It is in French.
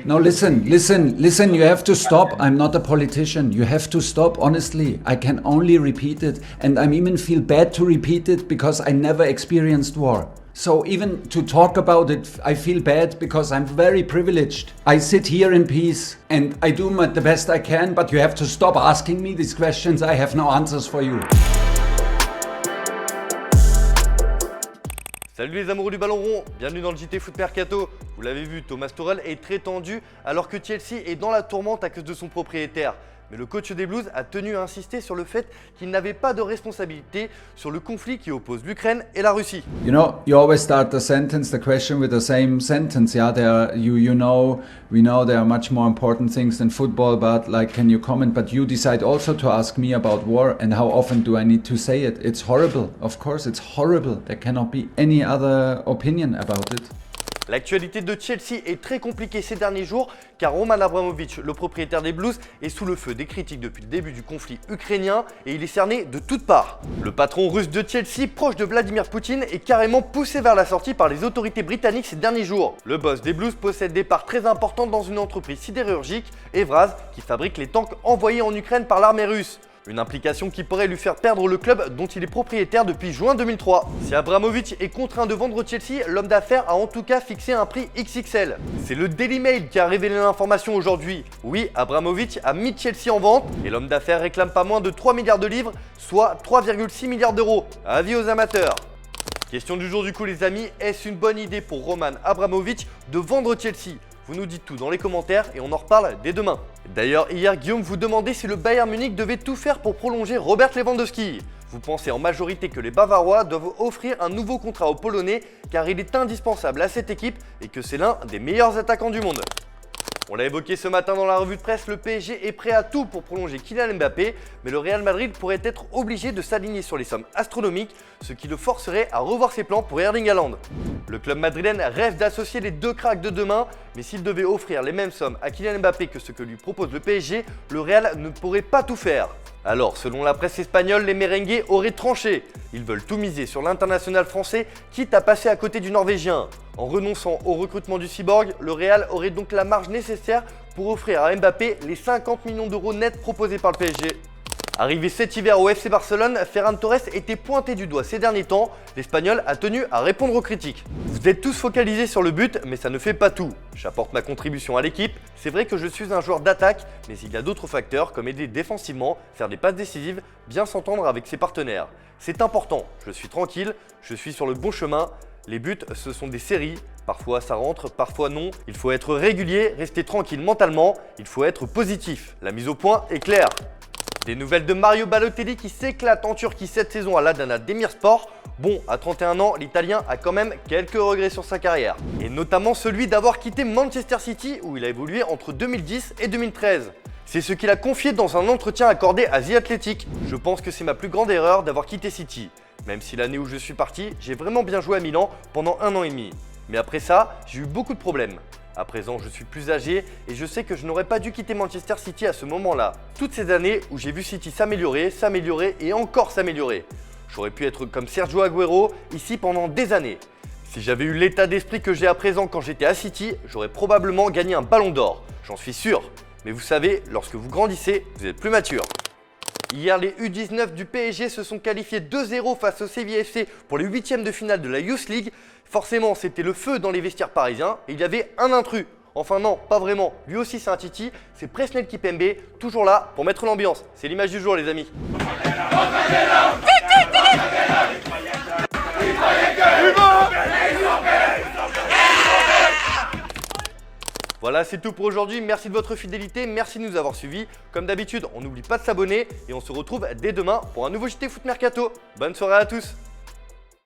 No, listen, you have to stop. I'm not a politician. You have to stop, honestly. I can only repeat it, and I even feel bad to repeat it because I never experienced war. So even to talk about it, I feel bad because I'm very privileged. I sit here in peace and I do the best I can, but you have to stop asking me these questions. I have no answers for you. Salut les amoureux du ballon rond, bienvenue dans le JT Foot Mercato. Vous l'avez vu, Thomas Tuchel est très tendu alors que Chelsea est dans la tourmente à cause de son propriétaire. Mais le coach des Blues a tenu à insister sur le fait qu'il n'avait pas de responsabilité sur le conflit qui oppose l'Ukraine et la Russie. You know, you always start the question with the same sentence. Yeah, we know there are much more important things than football, but like, can you comment? But you decide also to ask me about war and how often do I need to say it? It's horrible. Of course, it's horrible. There cannot be any other opinion about it. L'actualité de Chelsea est très compliquée ces derniers jours car Roman Abramovich, le propriétaire des Blues, est sous le feu des critiques depuis le début du conflit ukrainien et il est cerné de toutes parts. Le patron russe de Chelsea, proche de Vladimir Poutine, est carrément poussé vers la sortie par les autorités britanniques ces derniers jours. Le boss des Blues possède des parts très importantes dans une entreprise sidérurgique, Evraz, qui fabrique les tanks envoyés en Ukraine par l'armée russe. Une implication qui pourrait lui faire perdre le club dont il est propriétaire depuis juin 2003. Si Abramovich est contraint de vendre Chelsea, l'homme d'affaires a en tout cas fixé un prix XXL. C'est le Daily Mail qui a révélé l'information aujourd'hui. Oui, Abramovich a mis Chelsea en vente et l'homme d'affaires réclame pas moins de 3 milliards de livres, soit 3,6 milliards d'euros. Avis aux amateurs. Question du jour du coup les amis, est-ce une bonne idée pour Roman Abramovich de vendre Chelsea ? Vous nous dites tout dans les commentaires et on en reparle dès demain. D'ailleurs, hier, Guillaume vous demandait si le Bayern Munich devait tout faire pour prolonger Robert Lewandowski. Vous pensez en majorité que les Bavarois doivent offrir un nouveau contrat aux Polonais car il est indispensable à cette équipe et que c'est l'un des meilleurs attaquants du monde. On l'a évoqué ce matin dans la revue de presse, le PSG est prêt à tout pour prolonger Kylian Mbappé, mais le Real Madrid pourrait être obligé de s'aligner sur les sommes astronomiques, ce qui le forcerait à revoir ses plans pour Erling Haaland. Le club madrilène rêve d'associer les deux cracks de demain, mais s'il devait offrir les mêmes sommes à Kylian Mbappé que ce que lui propose le PSG, le Real ne pourrait pas tout faire. Alors, selon la presse espagnole, les merengues auraient tranché. Ils veulent tout miser sur l'international français, quitte à passer à côté du Norvégien. En renonçant au recrutement du cyborg, le Real aurait donc la marge nécessaire pour offrir à Mbappé les 50 millions d'euros nets proposés par le PSG. Arrivé cet hiver au FC Barcelone, Ferran Torres était pointé du doigt ces derniers temps. L'Espagnol a tenu à répondre aux critiques. Vous êtes tous focalisés sur le but, mais ça ne fait pas tout. J'apporte ma contribution à l'équipe. C'est vrai que je suis un joueur d'attaque, mais il y a d'autres facteurs comme aider défensivement, faire des passes décisives, bien s'entendre avec ses partenaires. C'est important, je suis tranquille, je suis sur le bon chemin. Les buts, ce sont des séries. Parfois ça rentre, parfois non. Il faut être régulier, rester tranquille mentalement. Il faut être positif. La mise au point est claire. Des nouvelles de Mario Balotelli qui s'éclate en Turquie cette saison à l'Adana Demirspor. Bon, à 31 ans, l'Italien a quand même quelques regrets sur sa carrière. Et notamment celui d'avoir quitté Manchester City où il a évolué entre 2010 et 2013. C'est ce qu'il a confié dans un entretien accordé à The Athletic. Je pense que c'est ma plus grande erreur d'avoir quitté City. Même si l'année où je suis parti, j'ai vraiment bien joué à Milan pendant 1 an et demi. Mais après ça, j'ai eu beaucoup de problèmes. À présent, je suis plus âgé et je sais que je n'aurais pas dû quitter Manchester City à ce moment-là. Toutes ces années où j'ai vu City s'améliorer et encore s'améliorer. J'aurais pu être comme Sergio Agüero ici pendant des années. Si j'avais eu l'état d'esprit que j'ai à présent quand j'étais à City, j'aurais probablement gagné un ballon d'or. J'en suis sûr. Mais vous savez, lorsque vous grandissez, vous êtes plus mature. Hier, les U19 du PSG se sont qualifiés 2-0 face au Séville FC pour les 8e de finale de la Youth League. Forcément, c'était le feu dans les vestiaires parisiens et il y avait un intrus. Enfin non, pas vraiment. Lui aussi c'est un titi, c'est Presnel Kipembe, toujours là pour mettre l'ambiance. C'est l'image du jour les amis. Voilà, c'est tout pour aujourd'hui. Merci de votre fidélité, merci de nous avoir suivis. Comme d'habitude, on n'oublie pas de s'abonner et on se retrouve dès demain pour un nouveau JT Foot Mercato. Bonne soirée à tous.